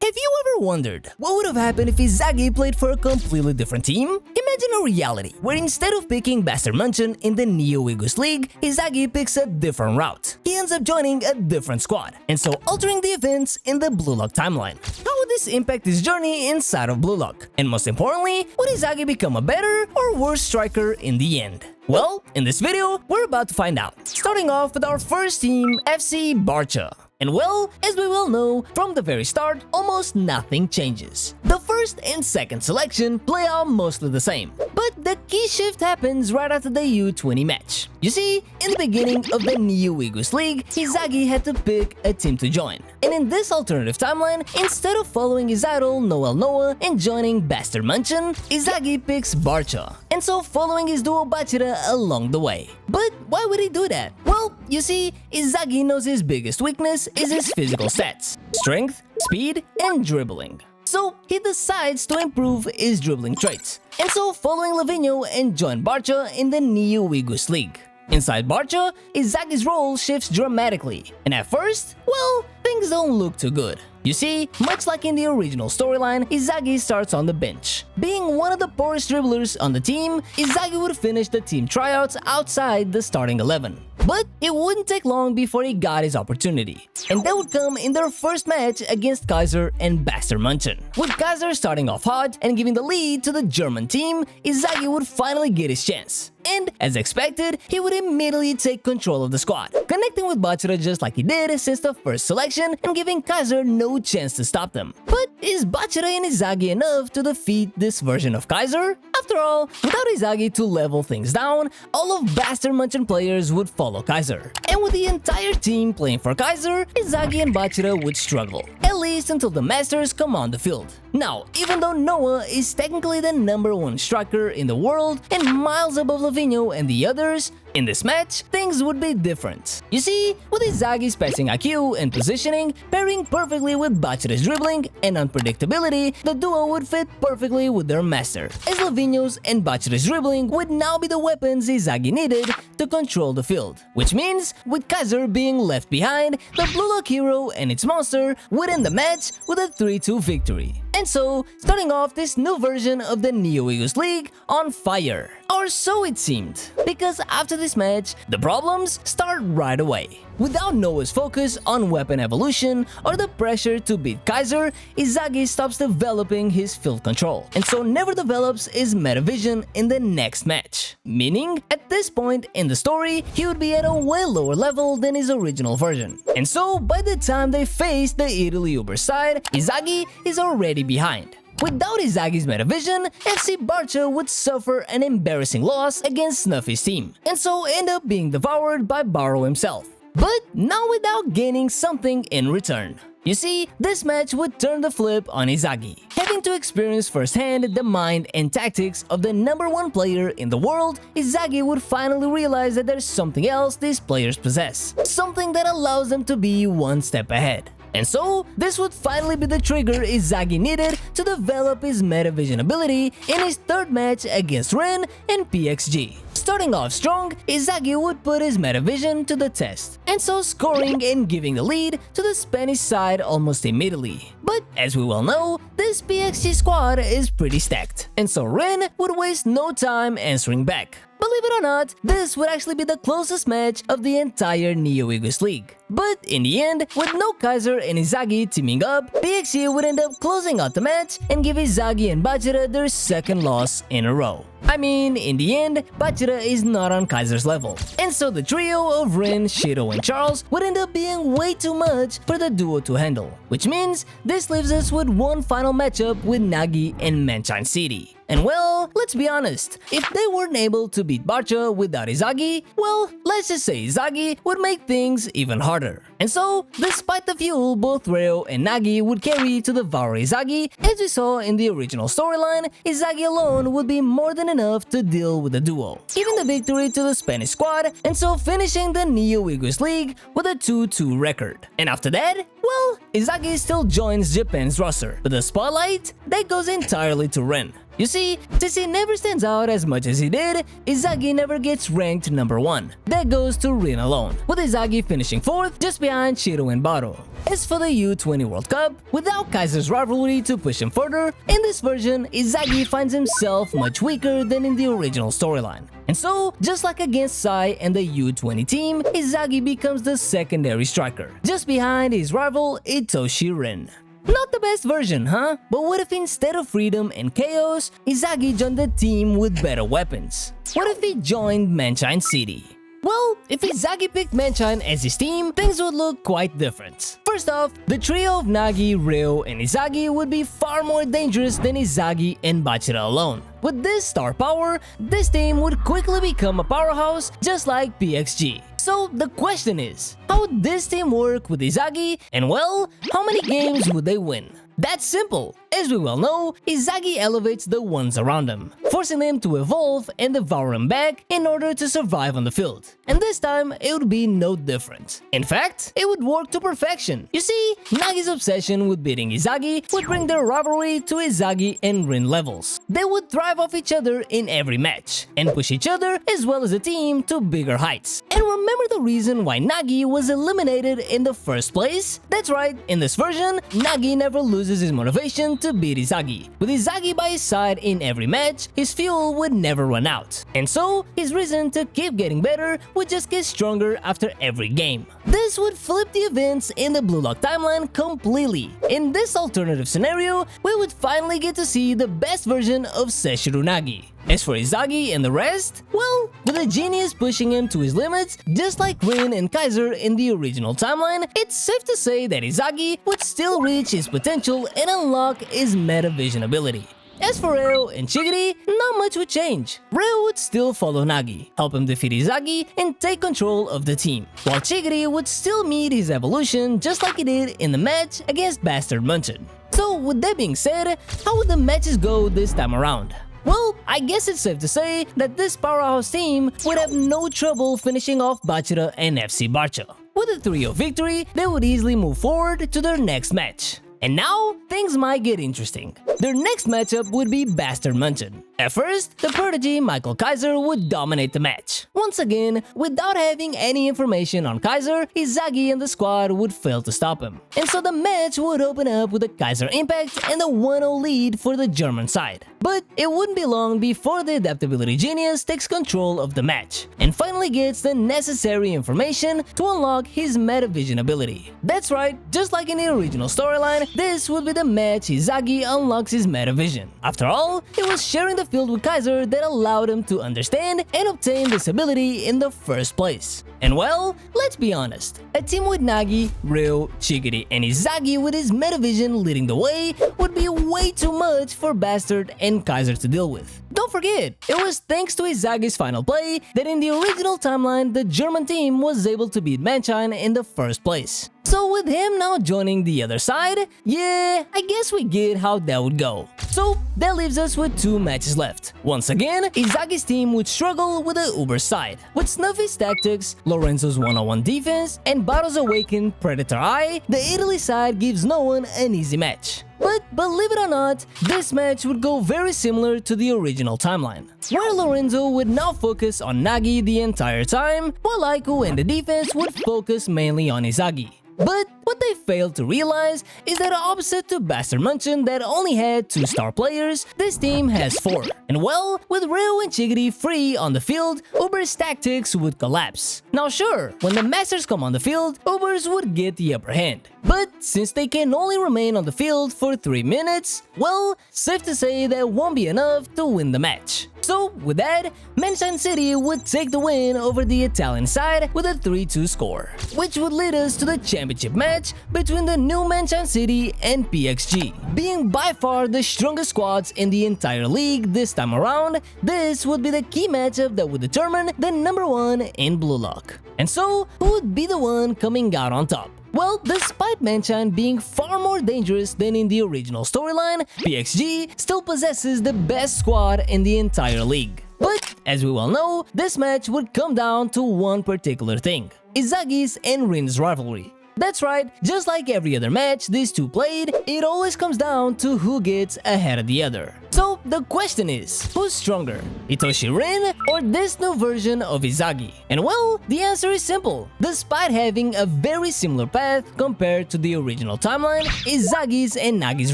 Have you ever wondered what would have happened if Isagi played for a completely different team? Imagine a reality where instead of picking Bastard Manshine in the Neo Eagles League, Isagi picks a different route. He ends up joining a different squad, and so altering the events in the Blue Lock timeline. How would this impact his journey inside of Blue Lock? And most importantly, would Isagi become a better or worse striker in the end? Well, in this video, we're about to find out. Starting off with our first team, FC Barcha. And well, as we well know, from the very start, almost nothing changes. The first and second selection play out mostly the same, but the key shift happens right after the U20 match. You see, in the beginning of the Neo Eagles League, Isagi had to pick a team to join. And in this alternative timeline, instead of following his idol Noel Noah and joining Bastard Manshine, Isagi picks Barcha, and so following his duo Bachira along the way. But why would he do that? Well, you see, Isagi knows his biggest weakness is his physical stats: strength, speed, and dribbling. So he decides to improve his dribbling traits, and so following Lavinho and join Barcha in the Neo Eagles League. Inside Barcha, Isagi's role shifts dramatically, and at first, well, things don't look too good. You see, much like in the original storyline, Isagi starts on the bench. Being one of the poorest dribblers on the team, Isagi would finish the team tryouts outside the starting 11. But it wouldn't take long before he got his opportunity, and that would come in their first match against Kaiser and Bastard Manshine. With Kaiser starting off hot and giving the lead to the German team, Isagi would finally get his chance. And, as expected, he would immediately take control of the squad, connecting with Bachira just like he did since the first selection and giving Kaiser no chance to stop them. But is Bachira and Isagi enough to defeat this version of Kaiser? After all, without Isagi to level things down, all of Bastard Manshine players would follow Kaiser. And with the entire team playing for Kaiser, Isagi and Bachira would struggle, at least until the Masters come on the field. Now, even though Noah is technically the #1 striker in the world and miles above Lavinho and the others, in this match, things would be different. You see, with Isagi's passing IQ and positioning pairing perfectly with Bachira's dribbling and unpredictability, the duo would fit perfectly with their master, as Lavinho's and Bachira's dribbling would now be the weapons Isagi needed to control the field. Which means, with Kaiser being left behind, the Blue Lock hero and its monster would end the match with a 3-2 victory. And so, starting off this new version of the Neo Eagles League on fire. Or so it seemed, because after this match, the problems start right away. Without Noah's focus on weapon evolution or the pressure to beat Kaiser, Isagi stops developing his field control, and so never develops his meta vision in the next match. Meaning, at this point in the story, he would be at a way lower level than his original version. And so, by the time they face the Italy Uber side, Isagi is already behind. Without Isagi's meta vision, FC Barcha would suffer an embarrassing loss against Snuffy's team, and so end up being devoured by Barrow himself. But not without gaining something in return. You see, this match would turn the flip on Isagi. Having to experience firsthand the mind and tactics of the #1 player in the world, Isagi would finally realize that there's something else these players possess. Something that allows them to be one step ahead. And so, this would finally be the trigger Isagi needed to develop his meta vision ability in his third match against Ren and PXG. Starting off strong, Isagi would put his meta vision to the test, and so scoring and giving the lead to the Spanish side almost immediately. But as we well know, this PXG squad is pretty stacked, and so Ren would waste no time answering back. Believe it or not, this would actually be the closest match of the entire Neo Eagles League. But in the end, with no Kaiser and Isagi teaming up, PXG would end up closing out the match and give Isagi and Bachira their second loss in a row. I mean, in the end, Bachira is not on Kaiser's level, and so the trio of Rin, Shido, and Charles would end up being way too much for the duo to handle, which means this leaves us with one final matchup with Nagi and Manshine City. And well, let's be honest, if they weren't able to beat Barcha without Isagi, well, let's just say Isagi would make things even harder. And so, despite the fuel both Reo and Nagi would carry to devour Isagi, as we saw in the original storyline, Isagi alone would be more than enough to deal with the duo, giving the victory to the Spanish squad, and so finishing the Neo Eagles League with a 2-2 record. And after that, well, Isagi still joins Japan's roster, but the spotlight, that goes entirely to Ren. You see, since he never stands out as much as he did, Isagi never gets ranked number 1. That goes to Rin alone, with Isagi finishing 4th just behind Shiro and Baro. As for the U20 World Cup, without Kaiser's rivalry to push him further, in this version, Isagi finds himself much weaker than in the original storyline. And so, just like against Sai and the U20 team, Isagi becomes the secondary striker, just behind his rival Itoshi Rin. Not the best version, huh? But what if instead of freedom and chaos, Isagi joined the team with better weapons? What if he joined Manshine City? Well, if Isagi picked Manshine as his team, things would look quite different. First off, the trio of Nagi, Ryo, and Isagi would be far more dangerous than Isagi and Bachira alone. With this star power, this team would quickly become a powerhouse just like PXG. So the question is, how would this team work with Isagi, and well, how many games would they win? That's simple. As we well know, Isagi elevates the ones around him, forcing them to evolve and devour him back in order to survive on the field. And this time, it would be no different. In fact, it would work to perfection. You see, Nagi's obsession with beating Isagi would bring their rivalry to Isagi and Rin levels. They would thrive off each other in every match, and push each other as well as the team to bigger heights. And remember the reason why Nagi was eliminated in the first place? That's right, in this version, Nagi never loses his motivation to beat Isagi. With Isagi by his side in every match, his fuel would never run out. And so, his reason to keep getting better would just get stronger after every game. This would flip the events in the Blue Lock timeline completely. In this alternative scenario, we would finally get to see the best version of Sesshoru Nagi. As for Isagi and the rest, well, with a genius pushing him to his limits, just like Rin and Kaiser in the original timeline, it's safe to say that Isagi would still reach his potential and unlock his meta vision ability. As for Ryo and Chigiri, not much would change. Ryo would still follow Nagi, help him defeat Isagi, and take control of the team, while Chigiri would still meet his evolution just like he did in the match against Bastard Manshine. So with that being said, how would the matches go this time around? Well, I guess it's safe to say that this powerhouse team would have no trouble finishing off Bachira and FC Barcha. With a 3-0 victory, they would easily move forward to their next match. And now, things might get interesting. Their next matchup would be Bastard Manshine. At first, the prodigy Michael Kaiser would dominate the match. Once again, without having any information on Kaiser, Isagi and the squad would fail to stop him. And so the match would open up with a Kaiser impact and a 1-0 lead for the German side. But it wouldn't be long before the adaptability genius takes control of the match and finally gets the necessary information to unlock his metavision ability. That's right, just like in the original storyline, this would be the match Isagi unlocks his metavision. After all, it was sharing the field with Kaiser that allowed him to understand and obtain this ability in the first place. And well, let's be honest, a team with Nagi, Ryo, Chigiri, and Isagi with his metavision leading the way would be way too much for Bastard and Kaiser to deal with. Don't forget, it was thanks to Isagi's final play that in the original timeline the German team was able to beat Manshine in the first place. So with him now joining the other side, yeah, I guess we get how that would go. So that leaves us with 2 matches left. Once again, Isagi's team would struggle with the Uber side. With Snuffy's tactics, Lorenzo's one-on-one defense, and Baro's awakened Predator Eye, the Italy side gives no one an easy match. But believe it or not, this match would go very similar to the original timeline, where Lorenzo would now focus on Nagi the entire time, while Aiku and the defense would focus mainly on Isagi. But what they failed to realize is that opposite to Bastard Manshine that only had 2 star players, this team has 4. And well, with Ryo and Chigiri free on the field, Uber's tactics would collapse. Now sure, when the Masters come on the field, Ubers would get the upper hand. But since they can only remain on the field for 3 minutes, well, safe to say that won't be enough to win the match. So with that, Manshine City would take the win over the Italian side with a 3-2 score, which would lead us to the championship match between the new Manshine City and PXG. Being by far the strongest squads in the entire league this time around, this would be the key matchup that would determine the number 1 in Blue Lock. And so, who would be the one coming out on top? Well, despite Manshine being far more dangerous than in the original storyline, PXG still possesses the best squad in the entire league. But, as we well know, this match would come down to one particular thing: Isagi's and Rin's rivalry. That's right, just like every other match these two played, it always comes down to who gets ahead of the other. So, the question is, who's stronger, Itoshi Rin or this new version of Isagi? And well, the answer is simple. Despite having a very similar path compared to the original timeline, Isagi's and Nagi's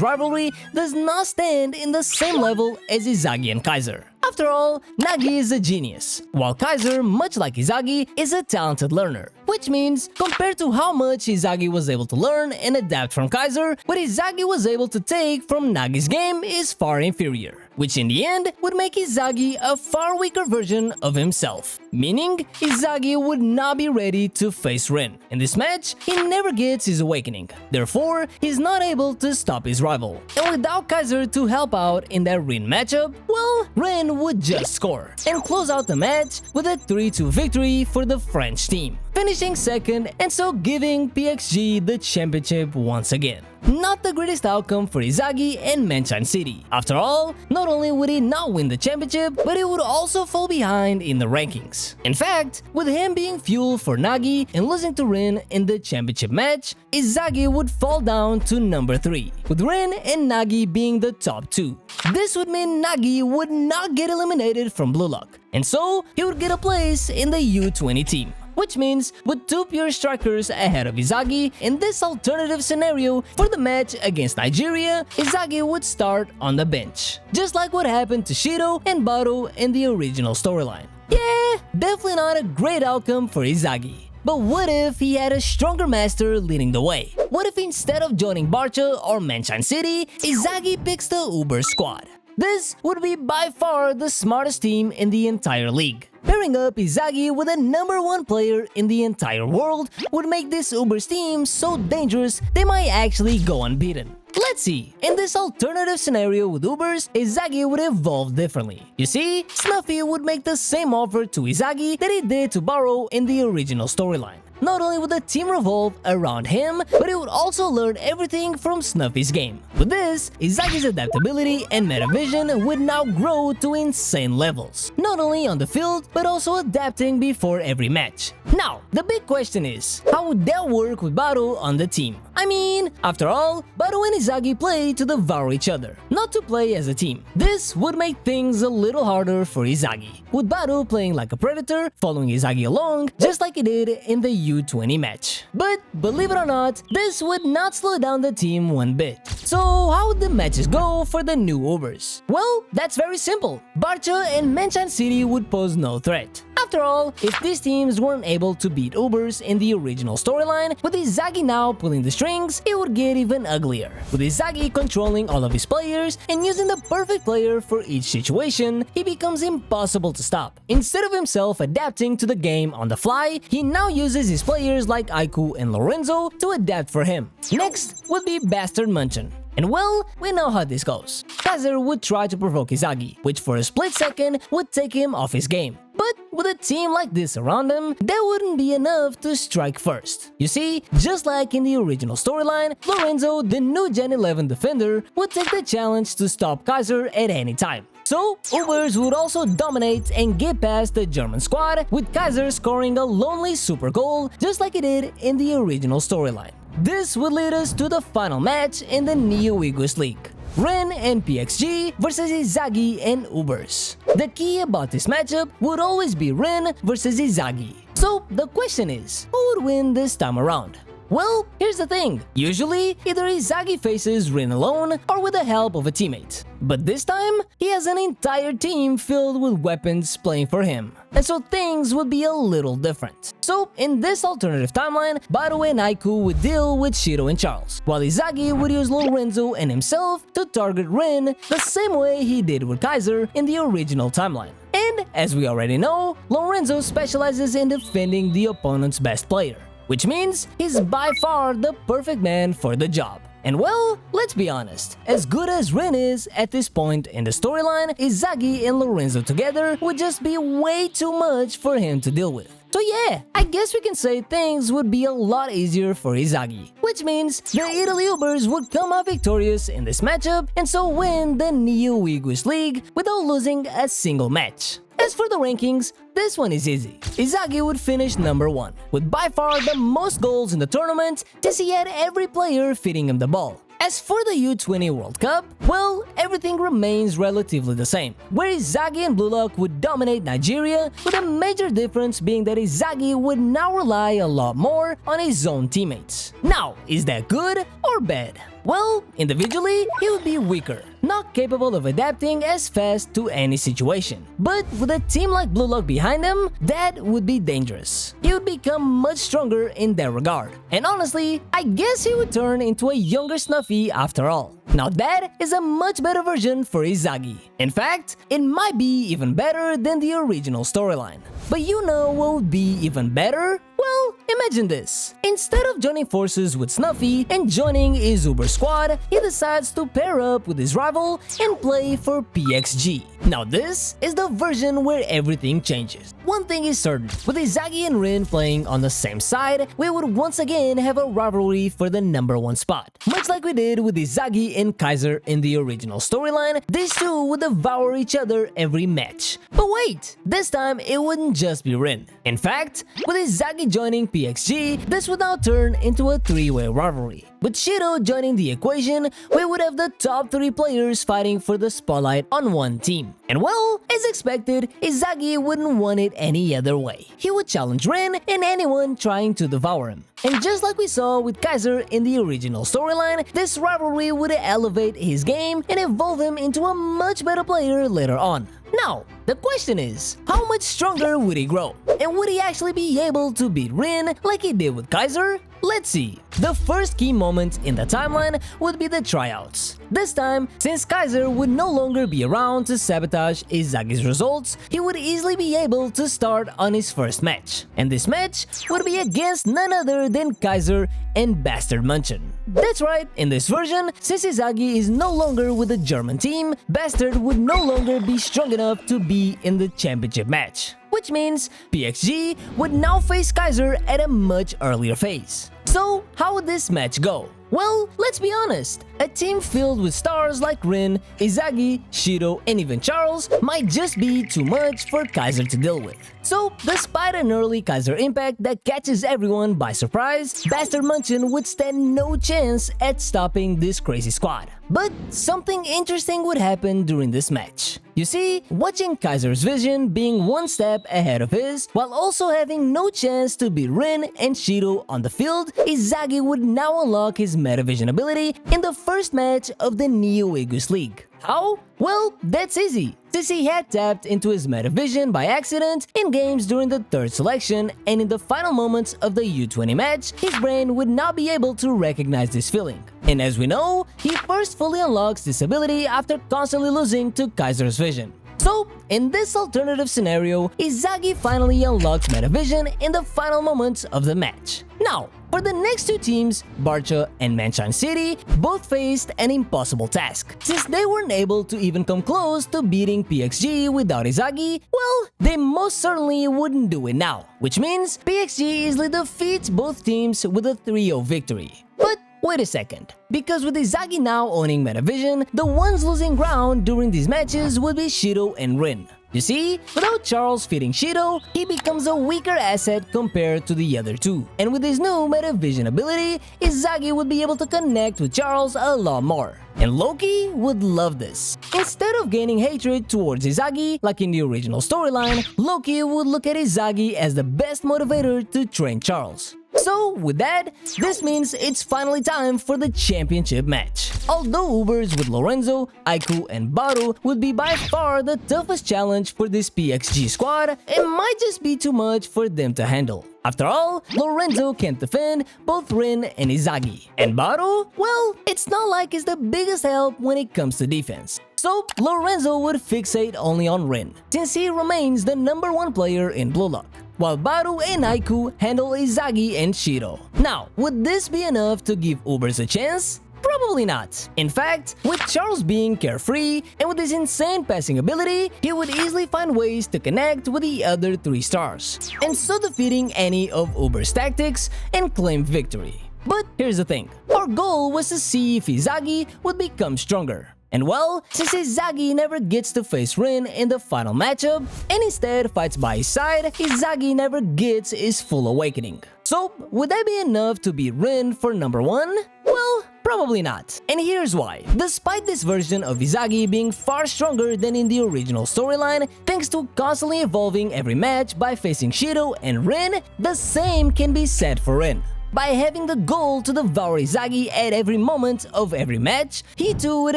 rivalry does not stand in the same level as Isagi and Kaiser. After all, Nagi is a genius, while Kaiser, much like Isagi, is a talented learner. Which means, compared to how much Isagi was able to learn and adapt from Kaiser, what Isagi was able to take from Nagi's game is far inferior, which in the end would make Isagi a far weaker version of himself. Meaning, Isagi would not be ready to face Rin. In this match, he never gets his awakening. Therefore, he's not able to stop his rival. And without Kaiser to help out in that Rin matchup, well, Rin would just score and close out the match with a 3-2 victory for the French team, finishing second and so giving PXG the championship once again. Not the greatest outcome for Isagi and Manshine City. After all, not only would he not win the championship, but he would also fall behind in the rankings. In fact, with him being fuel for Nagi and losing to Rin in the championship match, Isagi would fall down to number 3, with Rin and Nagi being the top 2. This would mean Nagi would not get eliminated from Blue Lock, and so he would get a place in the U20 team. Which means, with 2 pure strikers ahead of Isagi, in this alternative scenario for the match against Nigeria, Isagi would start on the bench, just like what happened to Shido and Bato in the original storyline. Yeah, definitely not a great outcome for Isagi. But what if he had a stronger master leading the way? What if instead of joining Barcha or Manshine City, Isagi picks the Uber squad? This would be by far the smartest team in the entire league. Pairing up Isagi with a #1 player in the entire world would make this Uber's team so dangerous they might actually go unbeaten. Let's see, in this alternative scenario with Ubers, Isagi would evolve differently. You see, Snuffy would make the same offer to Isagi that he did to Baro in the original storyline. Not only would the team revolve around him, but he would also learn everything from Snuffy's game. With this, Isagi's adaptability and metavision would now grow to insane levels, not only on the field, but also adapting before every match. Now, the big question is, how would that work with Bato on the team? I mean, after all, Bato and Isagi play to devour each other, not to play as a team. This would make things a little harder for Isagi, with Bato playing like a predator, following Isagi along, just like he did in the U20 match. But believe it or not, this would not slow down the team one bit. So how would the matches go for the new Ubers? Well, that's very simple. Barcha and Manshine City would pose no threat. After all, if these teams weren't able to beat Ubers in the original storyline, with Isagi now pulling the strings, it would get even uglier. With Isagi controlling all of his players and using the perfect player for each situation, he becomes impossible to stop. Instead of himself adapting to the game on the fly, he now uses his players like Aiku and Lorenzo to adapt for him. Next would be Bastard Manshine. And well, we know how this goes. Kaiser would try to provoke Isagi, which for a split second would take him off his game. But with a team like this around him, that wouldn't be enough to strike first. You see, just like in the original storyline, Lorenzo, the new Gen 11 defender, would take the challenge to stop Kaiser at any time. So, Ubers would also dominate and get past the German squad, with Kaiser scoring a lonely super goal just like he did in the original storyline. This would lead us to the final match in the Neo Eagles League. Ren and PXG versus Isagi and Ubers. The key about this matchup would always be Ren versus Isagi. So the question is, who would win this time around? Well, here's the thing. Usually, either Isagi faces Rin alone or with the help of a teammate. But this time, he has an entire team filled with weapons playing for him. And so things would be a little different. So, in this alternative timeline, Bato and Aiku would deal with Shido and Charles, while Isagi would use Lorenzo and himself to target Rin the same way he did with Kaiser in the original timeline. And, as we already know, Lorenzo specializes in defending the opponent's best player, which means he's by far the perfect man for the job. And well, let's be honest, as good as Rin is at this point in the storyline, Isagi and Lorenzo together would just be way too much for him to deal with. So yeah, I guess we can say things would be a lot easier for Isagi, which means the Italy Ubers would come out victorious in this matchup and so win the Neo Eagles League without losing a single match. As for the rankings, this one is easy. Isagi would finish #1, with by far the most goals in the tournament since he had every player feeding him the ball. As for the U20 World Cup, well, everything remains relatively the same, where Isagi and Blue Lock would dominate Nigeria, with a major difference being that Isagi would now rely a lot more on his own teammates. Now, is that good or bad? Well, individually, he would be weaker, not capable of adapting as fast to any situation. But with a team like Blue Lock behind him, that would be dangerous. He would become much stronger in that regard. And honestly, I guess he would turn into a younger Snuffy after all. Now that is a much better version for Isagi. In fact, it might be even better than the original storyline. But you know what would be even better? Well, imagine this. Instead of joining forces with Snuffy and joining his Uber squad, he decides to pair up with his rival and play for PXG. Now this is the version where everything changes. One thing is certain, with Isagi and Rin playing on the same side, we would once again have a rivalry for the #1 spot. Much like we did with Isagi and Kaiser in the original storyline, these two would devour each other every match. But wait, this time it wouldn't just be Rin. In fact, with Isagi joining PXG, this would now turn into a three-way rivalry. With Shido joining the equation, we would have the top 3 players fighting for the spotlight on one team. And well, as expected, Isagi wouldn't want it any other way. He would challenge Rin and anyone trying to devour him. And just like we saw with Kaiser in the original storyline, this rivalry would elevate his game and evolve him into a much better player later on. Now, the question is, how much stronger would he grow? And would he actually be able to beat Rin like he did with Kaiser? Let's see. The first key moment in the timeline would be the tryouts. This time, since Kaiser would no longer be around to sabotage Isagi's results, he would easily be able to start on his first match. And this match would be against none other than Kaiser and Bastard Manshine. That's right, in this version, since Isagi is no longer with the German team, Bastard would no longer be strong enough to be in the championship match. Which means PXG would now face Kaiser at a much earlier phase. So, how would this match go? Well, let's be honest, a team filled with stars like Rin, Isagi, Shido, and even Charles might just be too much for Kaiser to deal with. So, despite an early Kaiser impact that catches everyone by surprise, Bastard Manshine would stand no chance at stopping this crazy squad. But something interesting would happen during this match. You see, watching Kaiser's vision being one step ahead of his, while also having no chance to beat Rin and Shido on the field, Isagi would now unlock his Metavision ability in the first match of the Neo Aegis League. How? Well, that's easy, since he had tapped into his Metavision by accident in games during the third selection, and in the final moments of the U20 match, his brain would not be able to recognize this feeling. And as we know, he first fully unlocks this ability after constantly losing to Kaiser's vision. So, in this alternative scenario, Isagi finally unlocks Metavision in the final moments of the match. Now, for the next two teams, Barcha and Manshine City both faced an impossible task. Since they weren't able to even come close to beating PXG without Isagi, well, they most certainly wouldn't do it now. Which means PXG easily defeats both teams with a 3-0 victory. But wait a second, because with Isagi now owning Metavision, the ones losing ground during these matches would be Shido and Rin. You see, without Charles feeding Shido, he becomes a weaker asset compared to the other two. And with his new Metavision ability, Isagi would be able to connect with Charles a lot more. And Loki would love this. Instead of gaining hatred towards Isagi, like in the original storyline, Loki would look at Isagi as the best motivator to train Charles. So, with that, this means it's finally time for the championship match. Although Ubers with Lorenzo, Aiku, and Baru would be by far the toughest challenge for this PXG squad, it might just be too much for them to handle. After all, Lorenzo can't defend both Rin and Isagi. And Baru? Well, it's not like he's the biggest help when it comes to defense. So, Lorenzo would fixate only on Rin, since he remains the #1 player in Blue Lock, while Baru and Aiku handle Isagi and Shido. Now, would this be enough to give Ubers a chance? Probably not. In fact, with Charles being carefree and with his insane passing ability, he would easily find ways to connect with the other 3 stars, and so defeating any of Uber's tactics and claim victory. But here's the thing, our goal was to see if Isagi would become stronger. And well, since Isagi never gets to face Rin in the final matchup, and instead fights by his side, Isagi never gets his full awakening. So, would that be enough to beat Rin for #1? Well, Probably not. And here's why. Despite this version of Isagi being far stronger than in the original storyline, thanks to constantly evolving every match by facing Shido and Rin, the same can be said for Rin. By having the goal to devour Isagi at every moment of every match, he too would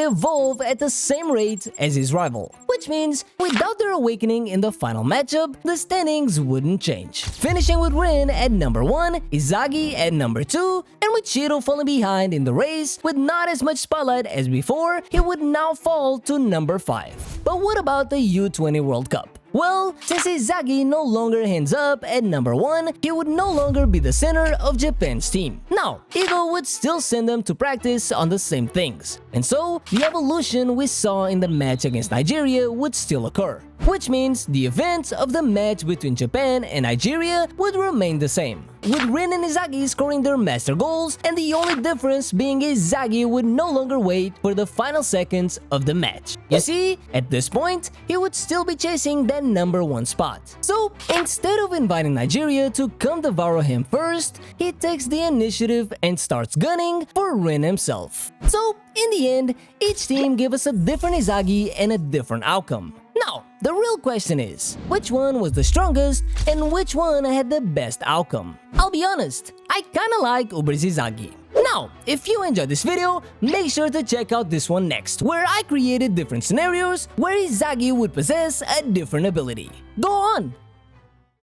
evolve at the same rate as his rival. Which means, without their awakening in the final matchup, the standings wouldn't change. Finishing with Rin at number 1, Isagi at number 2, and with Shido falling behind in the race with not as much spotlight as before, he would now fall to number 5. But what about the U20 World Cup? Well, since Isagi no longer ends up at number 1, he would no longer be the center of Japan's team. Now, Ego would still send them to practice on the same things, and so the evolution we saw in the match against Nigeria would still occur. Which means the event of the match between Japan and Nigeria would remain the same, with Rin and Isagi scoring their master goals, and the only difference being Isagi would no longer wait for the final seconds of the match. You see, at this point, he would still be chasing that number 1 spot. So, instead of inviting Nigeria to come devour him first, he takes the initiative and starts gunning for Rin himself. So, in the end, each team gave us a different Isagi and a different outcome. Now, the real question is, which one was the strongest and which one had the best outcome? I'll be honest, I kinda like Uber's Isagi. Now, if you enjoyed this video, make sure to check out this one next, where I created different scenarios where Isagi would possess a different ability. Go on,